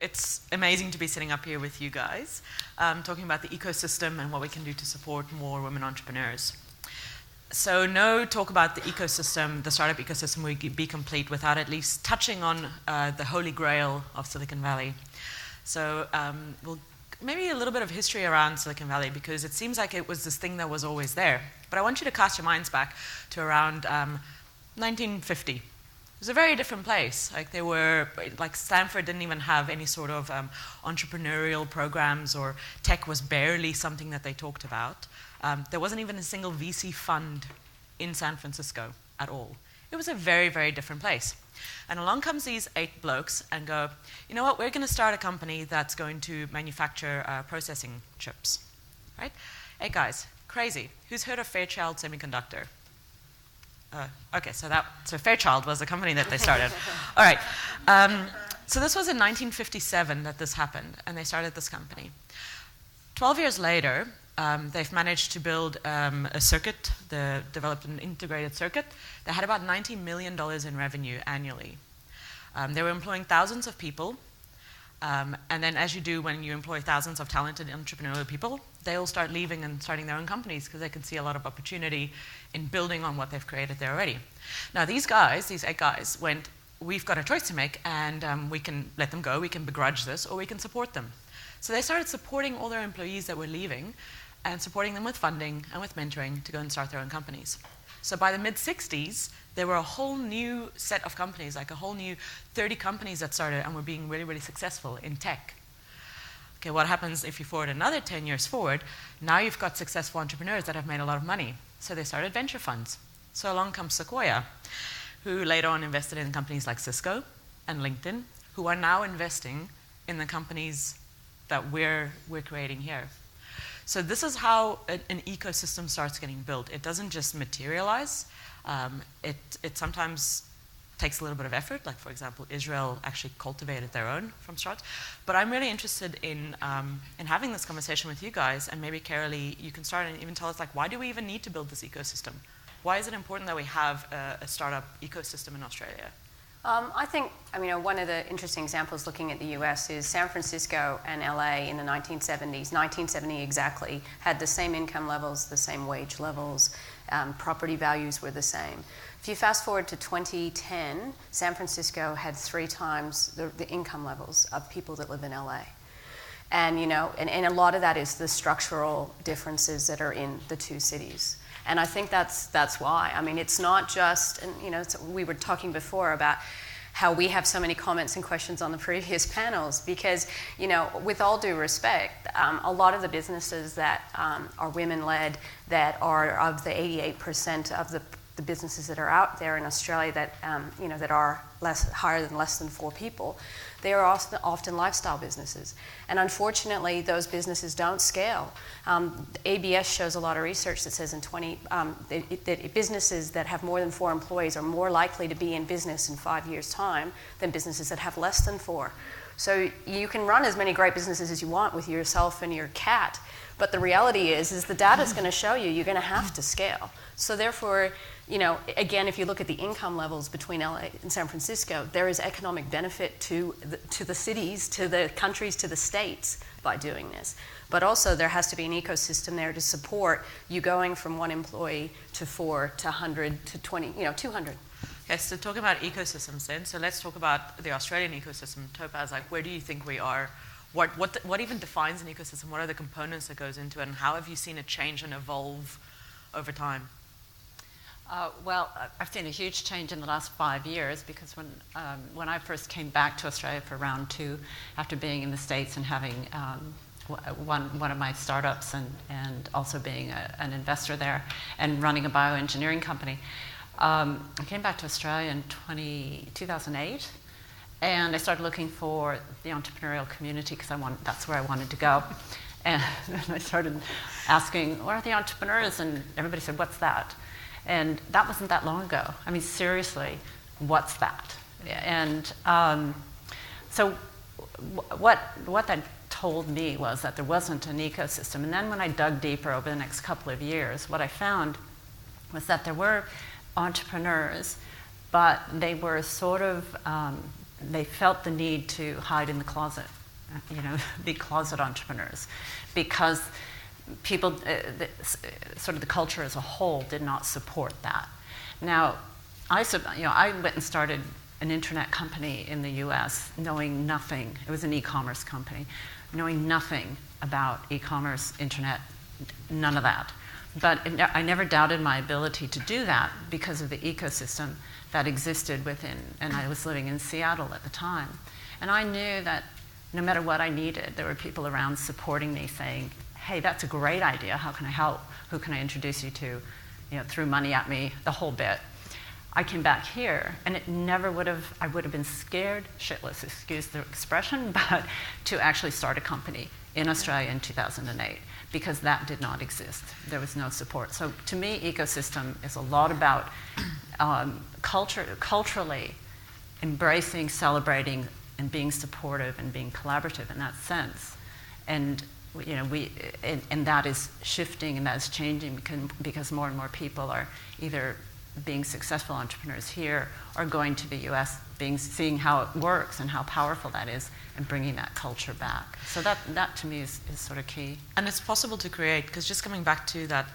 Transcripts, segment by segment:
It's amazing to be sitting up here with you guys, talking about the ecosystem and what we can do to support more women entrepreneurs. So no talk about the ecosystem, the startup ecosystem would be complete without at least touching on the holy grail of Silicon Valley. So maybe a little bit of history around Silicon Valley, because it seems like it was this thing that was always there. But I want you to cast your minds back to around 1950. It was a very different place. Like Stanford didn't even have any sort of entrepreneurial programs, or tech was barely something that they talked about. There wasn't even a single VC fund in San Francisco at all. It was a very, very different place. And along comes these 8 blokes and go, you know what, we're going to start a company that's going to manufacture processing chips, right? 8 guys, crazy. Who's heard of Fairchild Semiconductor? Okay, so Fairchild was the company that they started. All right, so this was in 1957 that this happened, and they started this company. 12 years later, they've managed to build a circuit, they developed an integrated circuit. They had about $90 million in revenue annually. They were employing thousands of people, and then as you do when you employ thousands of talented entrepreneurial people, they all start leaving and starting their own companies because they can see a lot of opportunity in building on what they've created there already. Now these 8 guys went, we've got a choice to make, and we can let them go, we can begrudge this, or we can support them. So they started supporting all their employees that were leaving and supporting them with funding and with mentoring to go and start their own companies. So by the mid-60s, there were a whole new set of companies, like a whole new 30 companies that started and were being really, really successful in tech. Okay, what happens if you forward another 10 years forward? Now you've got successful entrepreneurs that have made a lot of money. So they started venture funds. So along comes Sequoia, who later on invested in companies like Cisco and LinkedIn, who are now investing in the companies that we're creating here. So this is how an ecosystem starts getting built. It doesn't just materialize. It sometimes takes a little bit of effort. Like, for example, Israel actually cultivated their own from start. But I'm really interested in having this conversation with you guys, and maybe, Kerri, you can start and even tell us, like, why do we even need to build this ecosystem? Why is it important that we have a startup ecosystem in Australia? I think, one of the interesting examples looking at the US is San Francisco and LA in the 1970s, 1970 exactly, had the same income levels, the same wage levels, property values were the same. If you fast forward to 2010, San Francisco had 3 times the income levels of people that live in LA. And, and a lot of that is the structural differences that are in the 2 cities. And I think that's why. It's not just, and we were talking before about how we have so many comments and questions on the previous panels because, with all due respect, a lot of the businesses that are women-led, that are of the 88% of the businesses that are out there in Australia that, that are higher than less than 4 people, they are often lifestyle businesses. And unfortunately, those businesses don't scale. ABS shows a lot of research that says that businesses that have more than 4 employees are more likely to be in business in 5 years' time than businesses that have less than 4. So you can run as many great businesses as you want with yourself and your cat, but the reality is the data is going to show you're going to have to scale. So therefore, again, if you look at the income levels between LA and San Francisco, there is economic benefit to the cities, to the countries, to the states by doing this. But also there has to be an ecosystem there to support you going from 1 employee to 4 to 100 to 20, 200. Okay, so talking about ecosystems then, so let's talk about the Australian ecosystem. Topaz, like, where do you think we are? What even defines an ecosystem? What are the components that goes into it, and how have you seen it change and evolve over time? Well, I've seen a huge change in the last 5 years because when I first came back to Australia for round 2, after being in the States and having one of my startups and also being an investor there and running a bioengineering company, I came back to Australia in 2008, and I started looking for the entrepreneurial community because that's where I wanted to go. And I started asking, where are the entrepreneurs? And everybody said, what's that? And that wasn't that long ago. Seriously, what's that? And so what that told me was that there wasn't an ecosystem. And then when I dug deeper over the next couple of years, what I found was that there were entrepreneurs, but they were sort of they felt the need to hide in the closet, be closet entrepreneurs, because people, sort of the culture as a whole did not support that. Now, I went and started an internet company in the US knowing nothing. It was an e-commerce company, knowing nothing about e-commerce, internet, none of that. But I never doubted my ability to do that because of the ecosystem that existed within, and I was living in Seattle at the time. And I knew that no matter what I needed, there were people around supporting me saying, hey, that's a great idea, how can I help? Who can I introduce you to? Threw money at me, the whole bit. I came back here, and it never would have, I would have been scared shitless, excuse the expression, but to actually start a company in Australia in 2008, because that did not exist. There was no support. So to me, ecosystem is a lot about culturally embracing, celebrating, and being supportive and being collaborative in that sense. And and that is shifting and that is changing because more and more people are either being successful entrepreneurs here or going to the US, seeing how it works and how powerful that is, and bringing that culture back. So that to me is sort of key. And it's possible to create, because just coming back to that,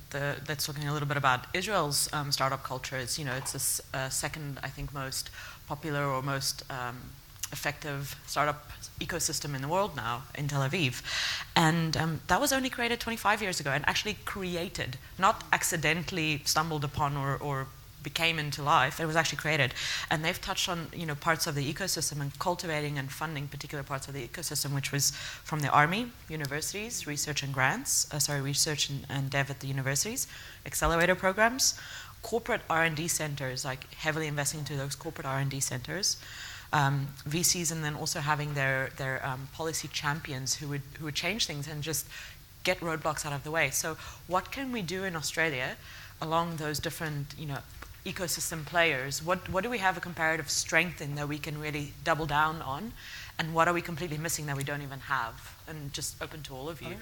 that's talking a little bit about Israel's startup culture. It's it's the second, I think, most popular or most effective startup ecosystem in the world now in Tel Aviv. And that was only created 25 years ago, and actually created, not accidentally stumbled upon or became into life. It was actually created. And they've touched on parts of the ecosystem and cultivating and funding particular parts of the ecosystem, which was from the army, universities, research and grants, research and dev at the universities, accelerator programs, corporate R&D centers, like heavily investing into those corporate R&D centers, VCs, and then also having their policy champions who would change things and just get roadblocks out of the way. So what can we do in Australia along those different ecosystem players? What do we have a comparative strength in that we can really double down on, and what are we completely missing that we don't even have? And just open to all of you.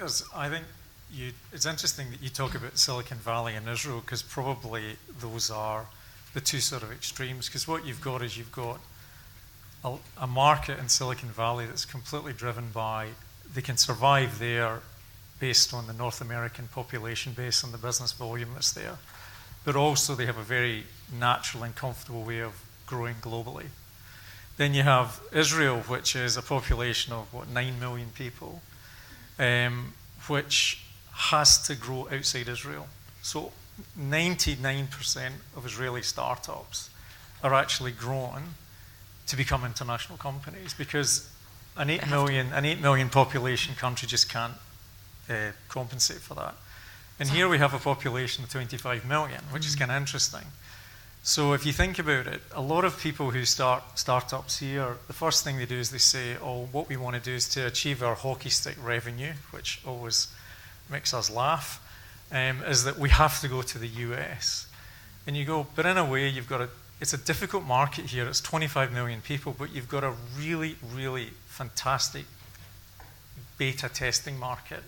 It's interesting that you talk about Silicon Valley and Israel, because probably those are the two sort of extremes. Because what you've got is a market in Silicon Valley that's completely driven by, they can survive there based on the North American population base and the business volume that's there. But also they have a very natural and comfortable way of growing globally. Then you have Israel, which is a population of 9 million people, which has to grow outside Israel. So 99% of Israeli startups are actually growing to become international companies, because an 8 million population country just can't compensate for that. And here we have a population of 25 million, which is kind of interesting. So if you think about it, a lot of people who start startups here, the first thing they do is they say, what we want to do is to achieve our hockey stick revenue, which always makes us laugh, is that we have to go to the US. And you go, but in a way, it's a difficult market here. It's 25 million people, but you've got a really, really fantastic beta testing market.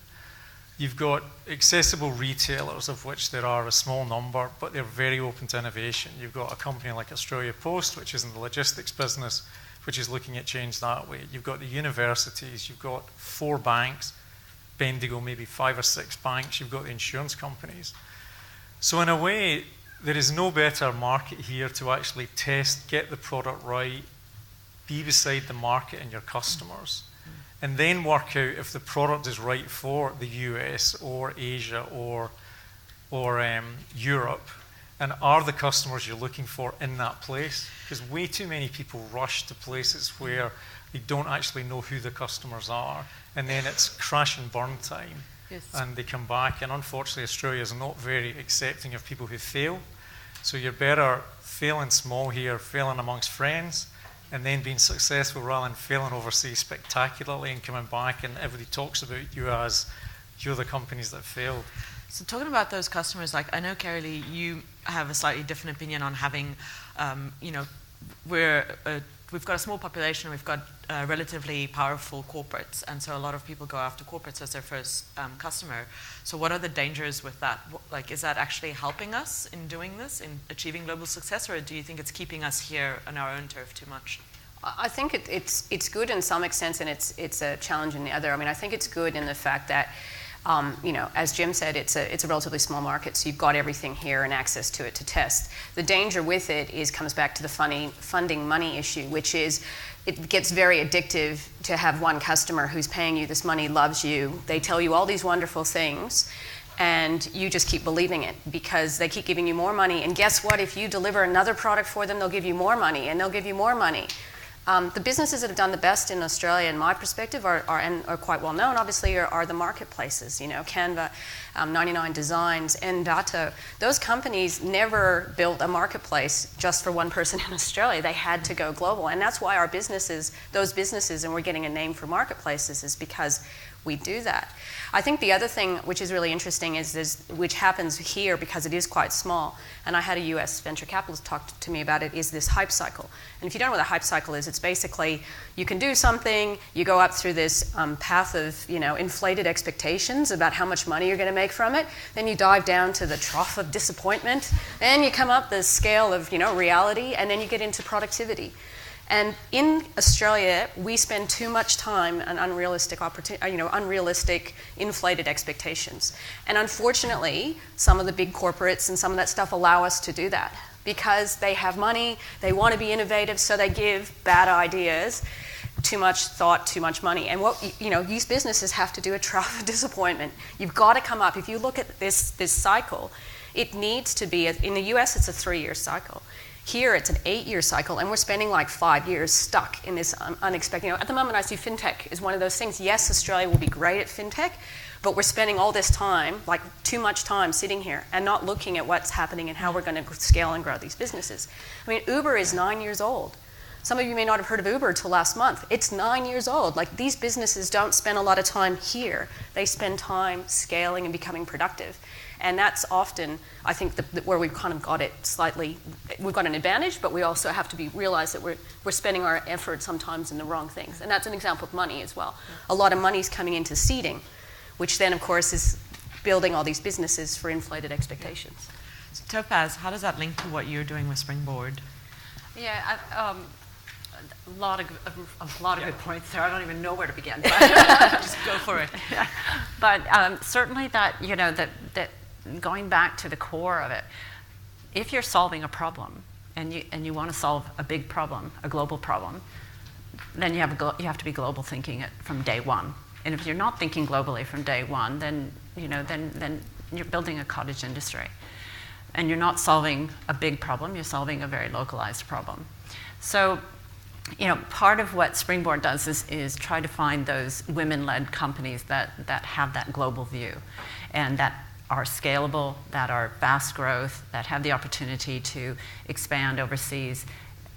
You've got accessible retailers, of which there are a small number, but they're very open to innovation. You've got a company like Australia Post, which is in the logistics business, which is looking at change that way. You've got the universities. You've got 4 banks, Bendigo, maybe 5 or 6 banks. You've got the insurance companies. So in a way, there is no better market here to actually test, get the product right, be beside the market and your customers, and then work out if the product is right for the US or Asia or Europe, and are the customers you're looking for in that place? Because way too many people rush to places where they don't actually know who the customers are, and then it's crash and burn time. Yes. And they come back, and unfortunately Australia is not very accepting of people who fail. So you're better failing small here, failing amongst friends, and then being successful rather than failing overseas spectacularly and coming back and everybody talks about you as you're the companies that failed. So talking about those customers, like I know, Kerri, you have a slightly different opinion on having, we've got a small population, we've got relatively powerful corporates, and so a lot of people go after corporates as their first customer. So what are the dangers with that? Like, is that actually helping us in doing this, in achieving global success, or do you think it's keeping us here on our own turf too much? I think it's good in some extent, and it's a challenge in the other. I mean, I think it's good in the fact that, as Jim said, it's a relatively small market, so you've got everything here and access to it to test. The danger with it comes back to the funding money issue, which is it gets very addictive to have one customer who's paying you this money, loves you, they tell you all these wonderful things, and you just keep believing it because they keep giving you more money. And guess what? If you deliver another product for them, they'll give you more money, and they'll give you more money. The businesses that have done the best in Australia, in my perspective, are quite well known, obviously, are the marketplaces. Canva, 99 Designs, Envato. Those companies never built a marketplace just for one person in Australia. They had to go global. And that's why those businesses, and we're getting a name for marketplaces, is because we do that. I think the other thing which is really interesting which happens here because it is quite small, and I had a US venture capitalist talk to me about it, is this hype cycle. And if you don't know what a hype cycle is, it's basically you can do something, you go up through this path of inflated expectations about how much money you're going to make from it, then you dive down to the trough of disappointment, then you come up the scale of reality, and then you get into productivity. And in Australia, we spend too much time on unrealistic inflated expectations. And unfortunately, some of the big corporates and some of that stuff allow us to do that because they have money, they want to be innovative, so they give bad ideas too much thought, too much money. And what these businesses have to do a trough of disappointment. You've got to come up. If you look at this cycle, it needs to be, in the US, it's a 3-year cycle. Here, it's an 8-year cycle, and we're spending like 5 years stuck in this unexpected. At the moment, I see fintech is one of those things. Yes, Australia will be great at fintech, but we're spending all this time, like too much time sitting here and not looking at what's happening and how we're going to scale and grow these businesses. I mean, Uber is 9 years old. Some of you may not have heard of Uber until last month. It's 9 years old. Like, these businesses don't spend a lot of time here. They spend time scaling and becoming productive. And that's often, I think, where we've kind of got it slightly, we've got an advantage, but we also have to realize that we're spending our effort sometimes in the wrong things. And that's an example of money as well. A lot of money's coming into seeding, which then, of course, is building all these businesses for inflated expectations. So Topaz, how does that link to what you're doing with Springboard? Yeah, a lot of good points there. I don't even know where to begin. But just go for it. But certainly that that going back to the core of it, if you're solving a problem and you want to solve a big problem, a global problem, then you have to be global thinking it from day one. And if you're not thinking globally from day one, then then you're building a cottage industry, and you're not solving a big problem. You're solving a very localized problem. So, part of what Springboard does is try to find those women-led companies that have that global view, and that are scalable, that are fast growth, that have the opportunity to expand overseas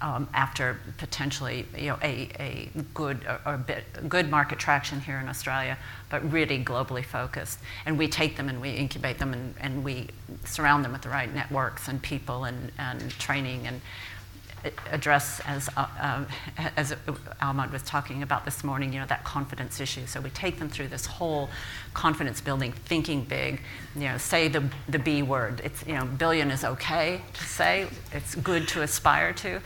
after potentially a good market traction here in Australia, but really globally focused. And we take them and we incubate them and we surround them with the right networks and people and training and address, as Ahmad was talking about this morning, that confidence issue. So we take them through this whole confidence building, thinking big, say the B word. It's, billion is okay to say, it's good to aspire to,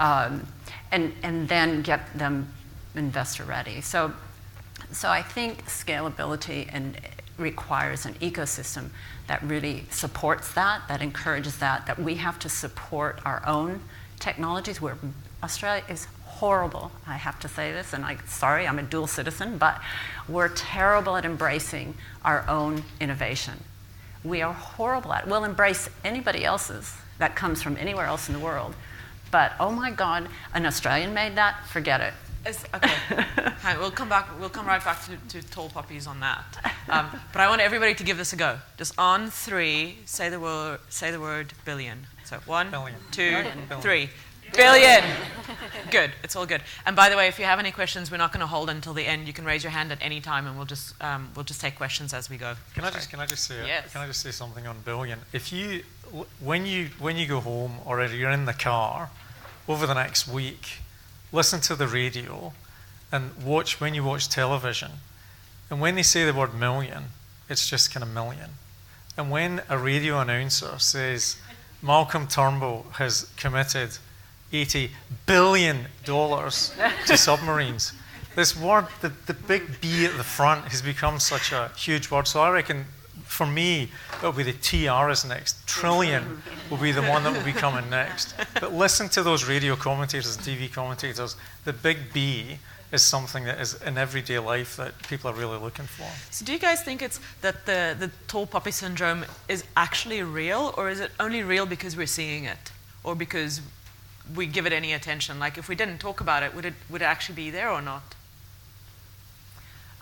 and then get them investor ready. So I think scalability requires an ecosystem that really supports that encourages that we have to support our own technologies, where Australia is horrible. I have to say this, and sorry, I'm a dual citizen, but we're terrible at embracing our own innovation. We are horrible at it. We'll embrace anybody else's that comes from anywhere else in the world, but oh my God, an Australian made that, forget it. Okay, right, we'll come right back to tall puppies on that. But I want everybody to give this a go. Just on 3, say the word billion. So 1, Billion. 2, Billion. 3. Billion. Good. It's all good. And by the way, if you have any questions, we're not going to hold until the end. You can raise your hand at any time, and we'll just take questions as we go. Can I just say Yes. Can I just say something on billion? If you when you go home or you're in the car over the next week, listen to the radio and when you watch television, and when they say the word million, it's just kind of million. And when a radio announcer says Malcolm Turnbull has committed $80 billion to submarines. This word, the big B at the front, has become such a huge word. So I reckon, for me, it'll be the TR is next. Trillion will be the one that will be coming next. But listen to those radio commentators and TV commentators. The big B is something that is in everyday life that people are really looking for. So do you guys think it's that the tall poppy syndrome is actually real, or is it only real because we're seeing it, or because we give it any attention? Like, if we didn't talk about it, would it actually be there or not?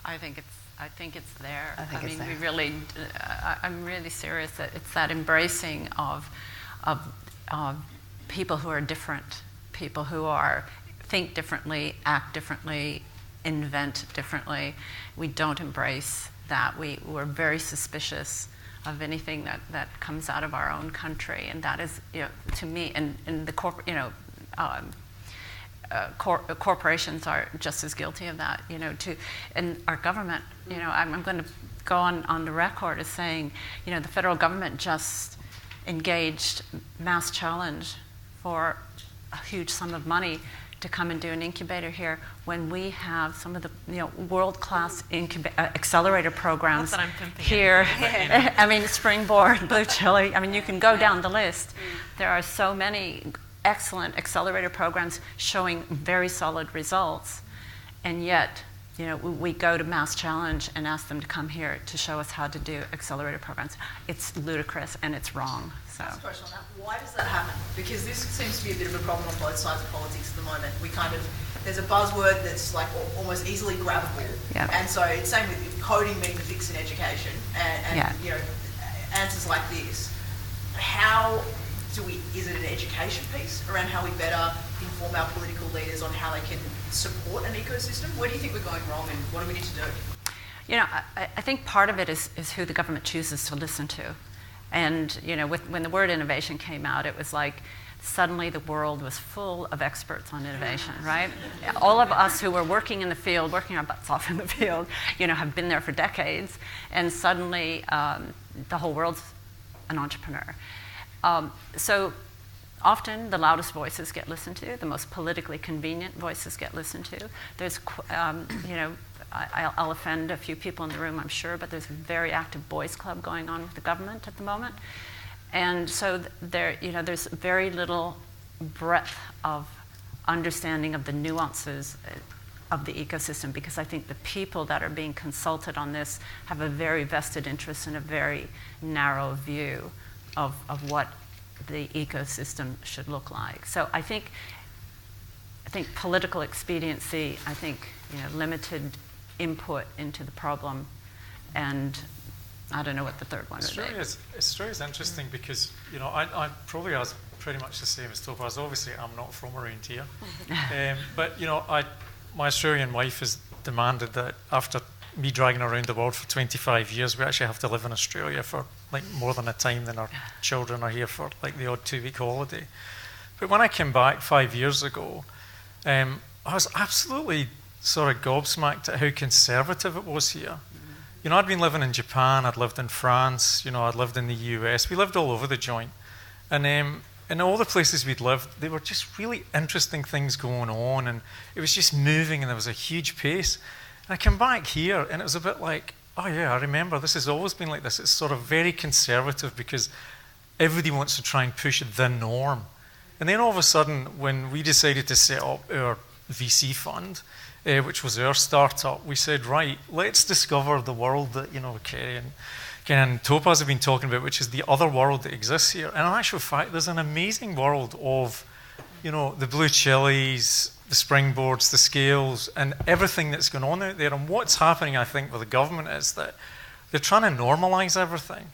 I think it's there. I mean, we really. I'm really serious that it's that embracing of people who are different, people who think differently, act differently, invent differently. We don't embrace that. We're very suspicious of anything that comes out of our own country, and that is, to me, and the corporations are just as guilty of that, and our government, I'm going to go on the record as saying, the federal government just engaged Mass Challenge for a huge sum of money to come and do an incubator here when we have some of the world-class accelerator programs here. I mean, Springboard, Blue Chilli. I mean, you can go down the list. There are so many excellent accelerator programs showing very solid results, and yet we go to Mass Challenge and ask them to come here to show us how to do accelerator programs. It's ludicrous and it's wrong. So. Last question on that. Why does that happen? Because this seems to be a bit of a problem on both sides of politics at the moment. There's a buzzword that's like almost easily grabbable. Yep. And so it's same with coding being the fix in education and answers like this. How is it an education piece around how we better inform our political leaders on how they can support an ecosystem? Where do you think we're going wrong, and what do we need to do? I think part of it is who the government chooses to listen to. And, when the word innovation came out, it was like suddenly the world was full of experts on innovation, right? All of us who were working in the field, working our butts off in the field, have been there for decades, and suddenly the whole world's an entrepreneur. So often the loudest voices get listened to, the most politically convenient voices get listened to. There's, I'll offend a few people in the room, I'm sure, but there's a very active boys' club going on with the government at the moment. And so there's very little breadth of understanding of the nuances of the ecosystem, because I think the people that are being consulted on this have a very vested interest and a very narrow view of what the ecosystem should look like. So I think political expediency, limited input into the problem, and I don't know what the third one would be. Australia is interesting because, I probably was pretty much the same as Topaz. Obviously, I'm not from around here. But, my Australian wife has demanded that after me dragging around the world for 25 years, we actually have to live in Australia for more than a time than our children are here for the odd 2-week holiday. But when I came back 5 years ago, I was absolutely sort of gobsmacked at how conservative it was here. I'd been living in Japan, I'd lived in France, I'd lived in the US. We lived all over the joint. And in all the places we'd lived, there were just really interesting things going on, and it was just moving, and there was a huge pace. And I came back here, and it was a bit like, oh yeah, I remember, this has always been like this. It's sort of very conservative because everybody wants to try and push the norm. And then all of a sudden, when we decided to set up our VC fund, which was our startup, we said, right, let's discover the world that, Kerri and Topaz have been talking about, which is the other world that exists here. And in actual fact, there's an amazing world of, the Blue Chillis, the Springboards, the Scales, and everything that's going on out there. And what's happening, I think, with the government is that they're trying to normalize everything.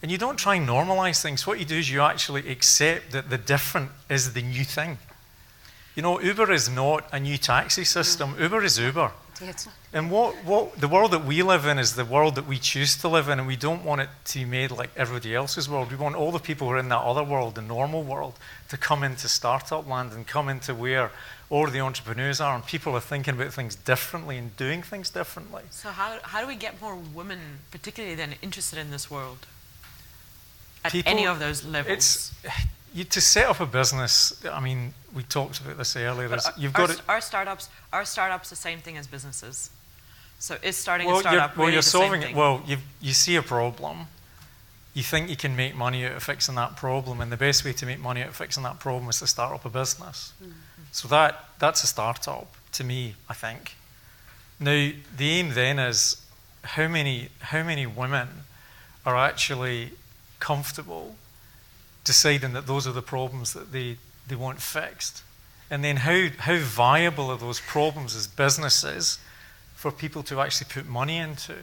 And you don't try and normalize things. What you do is you actually accept that the different is the new thing. Uber is not a new taxi system. Uber is Uber. And what the world that we live in is the world that we choose to live in, and we don't want it to be made like everybody else's world. We want all the people who are in that other world, the normal world, to come into startup land and come into where all the entrepreneurs are, and people are thinking about things differently and doing things differently. So how do we get more women, particularly then, interested in this world? At People, any of those levels? to set up a business, I mean, we talked about this earlier. You've got our startups the same thing as businesses. So is starting a startup really you're the solving same it. thing? Well, you see a problem, you think you can make money out of fixing that problem, and the best way to make money out of fixing that problem is to start up a business. Mm-hmm. So that's a startup to me, I think. Now, the aim then is how many women are actually comfortable deciding that those are the problems that they want fixed, and then how viable are those problems as businesses for people to actually put money into.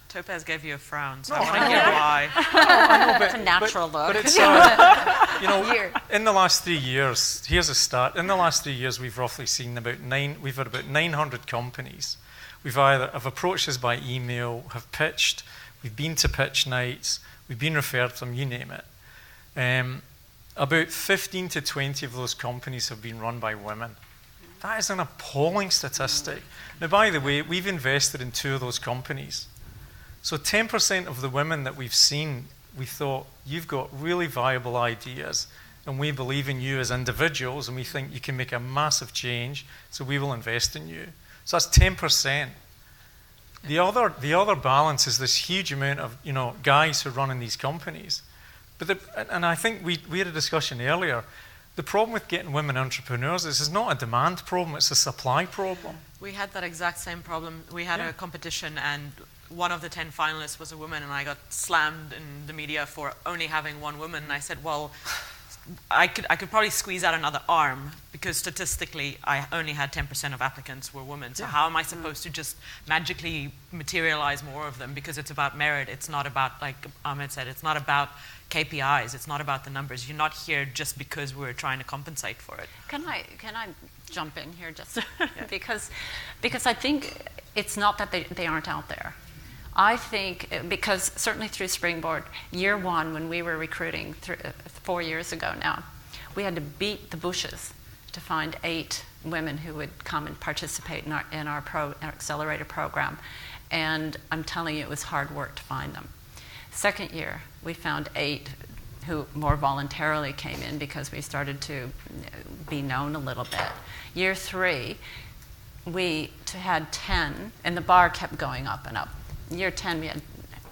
Topaz gave you a frown, so I want to hear why. I know, it's a natural look. But it's, in the last 3 years, here's a stat. In the last 3 years, we've roughly seen we've had about 900 companies. We've either have approached us by email, have pitched, we've been to pitch nights, we've been referred to them, you name it. About 15 to 20 of those companies have been run by women. That is an appalling statistic. Now, by the way, we've invested in 2 of those companies. So 10% of the women that we've seen, we thought, you've got really viable ideas, and we believe in you as individuals, and we think you can make a massive change, so we will invest in you. So that's 10%. The other balance is this huge amount of guys who are running these companies. And I think we had a discussion earlier. The problem with getting women entrepreneurs is it's not a demand problem, it's a supply problem. We had that exact same problem. We had a competition, and one of the 10 finalists was a woman, and I got slammed in the media for only having one woman. And I said, well, I could probably squeeze out another arm, because statistically I only had 10% of applicants were women. So how am I supposed to just magically materialize more of them? Because it's about merit. It's not about, like Ahmed said, it's not about KPIs. It's not about the numbers. You're not here just because we're trying to compensate for it. Can I jump in here just because I think it's not that they aren't out there. I think because certainly through Springboard, year one when we were recruiting 4 years ago now, we had to beat the bushes to find 8 women who would come and participate in our accelerator program, and I'm telling you, it was hard work to find them. Second year, we found 8 who more voluntarily came in because we started to be known a little bit. Year 3, we had 10, and the bar kept going up and up. Year 10,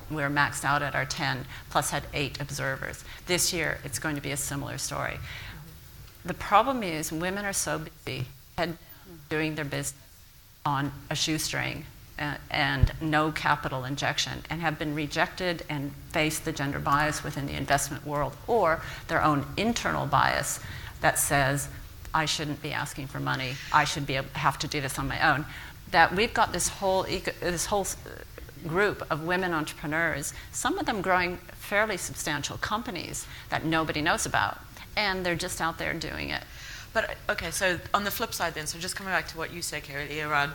we were maxed out at our 10, plus had 8 observers. This year, it's going to be a similar story. The problem is women are so busy doing their business on a shoestring and no capital injection, and have been rejected and faced the gender bias within the investment world, or their own internal bias that says, I shouldn't be asking for money, I should have to do this on my own. That we've got this whole group of women entrepreneurs, some of them growing fairly substantial companies that nobody knows about, and they're just out there doing it. But okay, so on the flip side then, so just coming back to what you said, Kerri, around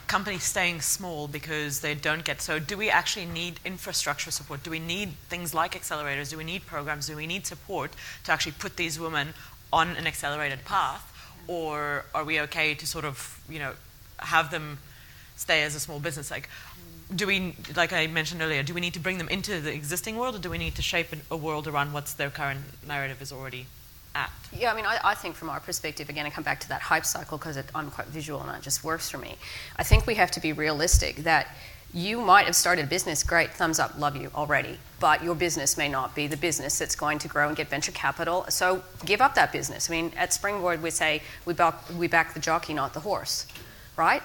companies staying small because they don't get, so do we actually need infrastructure support? Do we need things like accelerators? Do we need programs? Do we need support to actually put these women on an accelerated path? Or are we okay to sort of, have them stay as a small business? Like, do we, like I mentioned earlier, do we need to bring them into the existing world, or do we need to shape a world around what's their current narrative is already at? Yeah, I mean, I think from our perspective, again, I come back to that hype cycle because I'm quite visual and it just works for me. I think we have to be realistic that you might have started a business, great, thumbs up, love you already, but your business may not be the business that's going to grow and get venture capital, so give up that business. I mean, at Springboard, we say we back the jockey, not the horse. Right?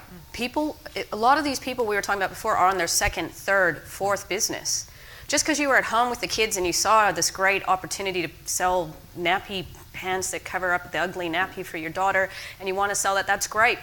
A lot of these people we were talking about before are on their 2nd, 3rd, 4th business. Just because you were at home with the kids and you saw this great opportunity to sell nappy pants that cover up the ugly nappy for your daughter, and you want to sell that, that's great.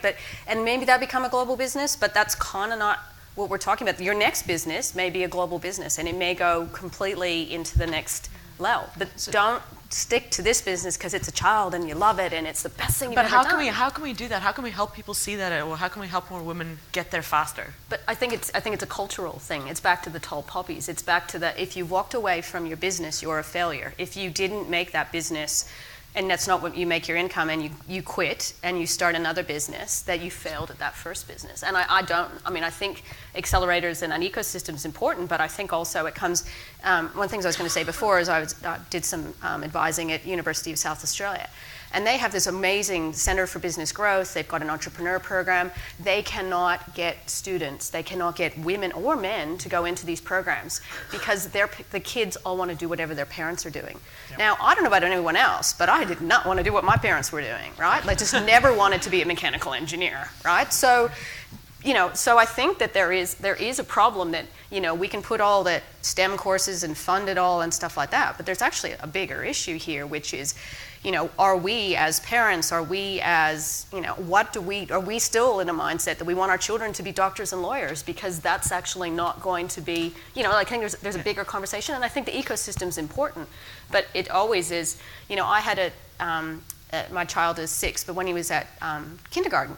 And maybe that become a global business, but that's kind of not what we're talking about. Your next business may be a global business, and it may go completely into the next level. But don't stick to this business because it's a child and you love it and it's the best thing you've ever done. But how can we do that? How can we help people see that, or how can we help more women get there faster? But I think it's a cultural thing. It's back to the tall poppies. It's back to if you walked away from your business, you're a failure. If you didn't make that business and that's not what you make your income, and you quit and you start another business, that you failed at that first business. And I think accelerators and an ecosystem is important, but I think also it comes, one of the things I was going to say before is I did some advising at University of South Australia. And they have this amazing Centre for Business Growth. They've got an entrepreneur program. They cannot get students, they cannot get women or men to go into these programs because the kids all want to do whatever their parents are doing. Yep. Now, I don't know about anyone else, but I did not want to do what my parents were doing, right? I just never wanted to be a mechanical engineer, right? So I think that there is a problem that, we can put all the STEM courses and fund it all and stuff like that, but there's actually a bigger issue here, which is, are we as parents, are we as, are we still in a mindset that we want our children to be doctors and lawyers? Because that's actually not going to be, I think there's a bigger conversation, and I think the ecosystem's important, but it always is. I had my child is 6, but when he was at kindergarten,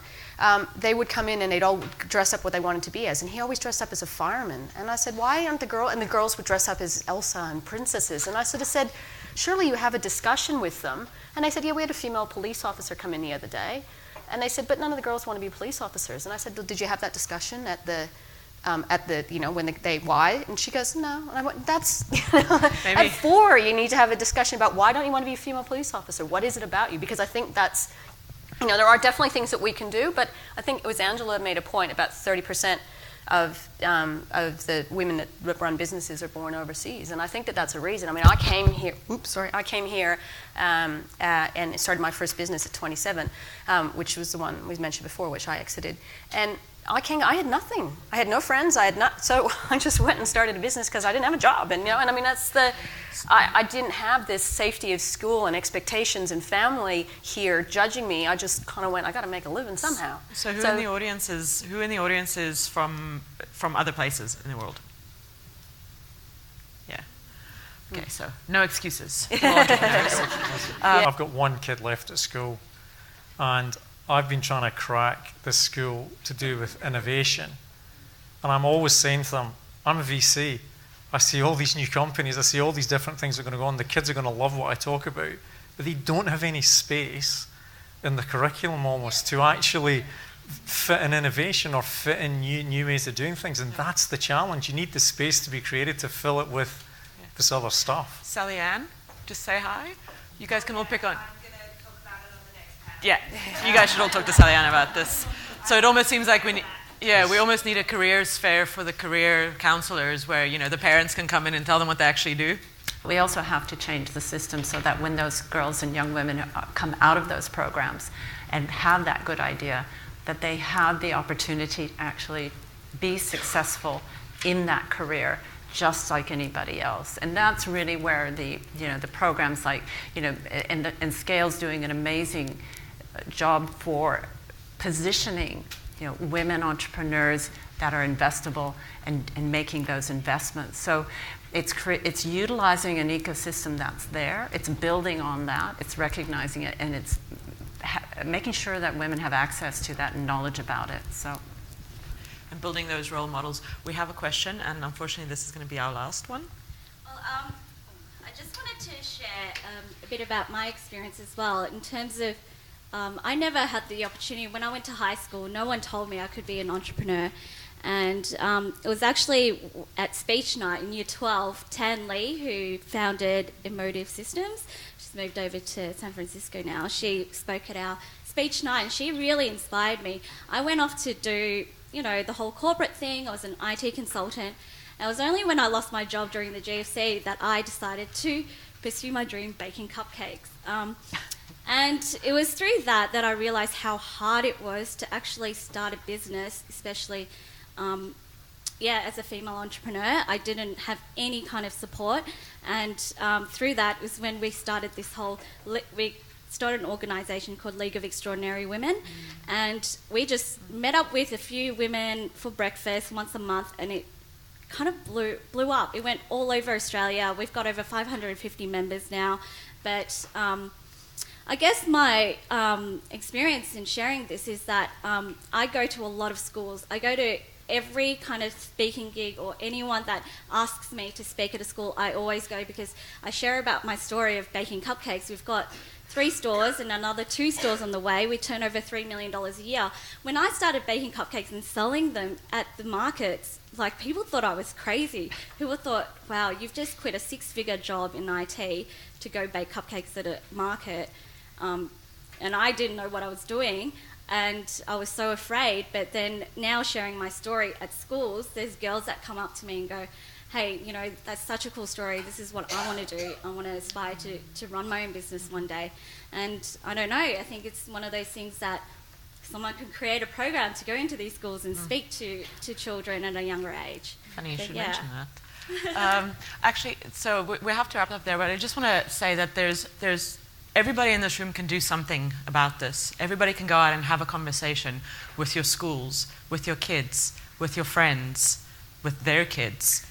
they would come in and they'd all dress up what they wanted to be as, and he always dressed up as a fireman. And I said, why aren't the girls? And the girls would dress up as Elsa and princesses. And I sort of said, surely you have a discussion with them. And they said, yeah, we had a female police officer come in the other day. And they said, but none of the girls want to be police officers. And I said, well, did you have that discussion at the when they why? And she goes, no. And I went, that's, at 4, you need to have a discussion about why don't you want to be a female police officer? What is it about you? Because I think that's, there are definitely things that we can do, but I think it was Angela made a point about 30% of the women that run businesses are born overseas, and I think that that's a reason. I mean, I came here and started my first business at 27, which was the one we mentioned before, which I exited. And I had nothing. I had no friends. So I just went and started a business because I didn't have a job. And I mean, I didn't have this safety of school and expectations and family here judging me. I just kind of went, I got to make a living somehow. So who in the audience is from other places in the world? Yeah. Okay, so no excuses. I've got one kid left at school, and I've been trying to crack this school to do with innovation. And I'm always saying to them, I'm a VC. I see all these new companies. I see all these different things that are going to go on. The kids are going to love what I talk about. But they don't have any space in the curriculum almost to actually fit in innovation or fit in new ways of doing things. And that's the challenge. You need the space to be created to fill it with this other stuff. Sally Ann, just say hi. You guys can all pick on. Yeah, you guys should all talk to Sally Ann about this. So it almost seems like we almost need a careers fair for the career counselors where, the parents can come in and tell them what they actually do. We also have to change the system so that when those girls and young women come out of those programs and have that good idea, that they have the opportunity to actually be successful in that career just like anybody else. And that's really where the programs like, and Scale's doing an amazing job for positioning women entrepreneurs that are investable and making those investments. So it's utilizing an ecosystem that's there, it's building on that, it's recognizing it, and it's making sure that women have access to that and knowledge about it. So, and building those role models. We have a question, and unfortunately this is going to be our last one. Well, I just wanted to share a bit about my experience as well in terms of I never had the opportunity. When I went to high school, no one told me I could be an entrepreneur. And it was actually at speech night in year 12, Tan Lee, who founded Emotive Systems. She's moved over to San Francisco now. She spoke at our speech night, and she really inspired me. I went off to do, the whole corporate thing. I was an IT consultant. And it was only when I lost my job during the GFC that I decided to pursue my dream, baking cupcakes. And it was through that I realised how hard it was to actually start a business, especially, as a female entrepreneur. I didn't have any kind of support, and through that was when we started we started an organisation called League of Extraordinary Women, and we just met up with a few women for breakfast once a month, and it kind of blew up. It went all over Australia. We've got over 550 members now, but I guess my experience in sharing this is that I go to a lot of schools. I go to every kind of speaking gig, or anyone that asks me to speak at a school, I always go, because I share about my story of baking cupcakes. We've got 3 stores and another 2 stores on the way. We turn over $3 million a year. When I started baking cupcakes and selling them at the markets, like, people thought I was crazy. People thought, wow, you've just quit a 6-figure job in IT to go bake cupcakes at a market. And I didn't know what I was doing, and I was so afraid. But then now, sharing my story at schools, there's girls that come up to me and go, hey, you know, that's such a cool story. This is what I want to do. I want to aspire to run my own business one day. And I don't know, I think it's one of those things that someone can create a program to go into these schools and speak to children at a younger age. Funny you should mention that. Actually, so we have to wrap up there, but I just want to say that there's everybody in this room can do something about this. Everybody can go out and have a conversation with your schools, with your kids, with your friends, with their kids,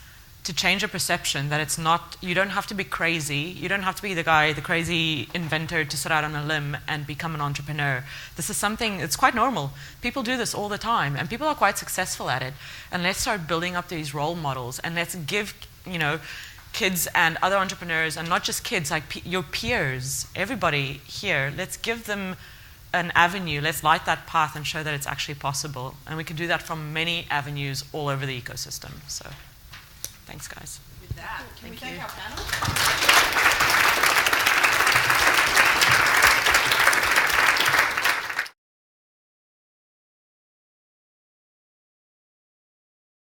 to change a perception that it's not, you don't have to be crazy, you don't have to be the crazy inventor to sit out on a limb and become an entrepreneur. This is something, it's quite normal. People do this all the time, and people are quite successful at it. And let's start building up these role models, and let's give, you know, kids and other entrepreneurs, and not just kids, like your peers, everybody here, let's give them an avenue, let's light that path and show that it's actually possible. And we can do that from many avenues all over the ecosystem. So, thanks guys. With that, can we thank our panel?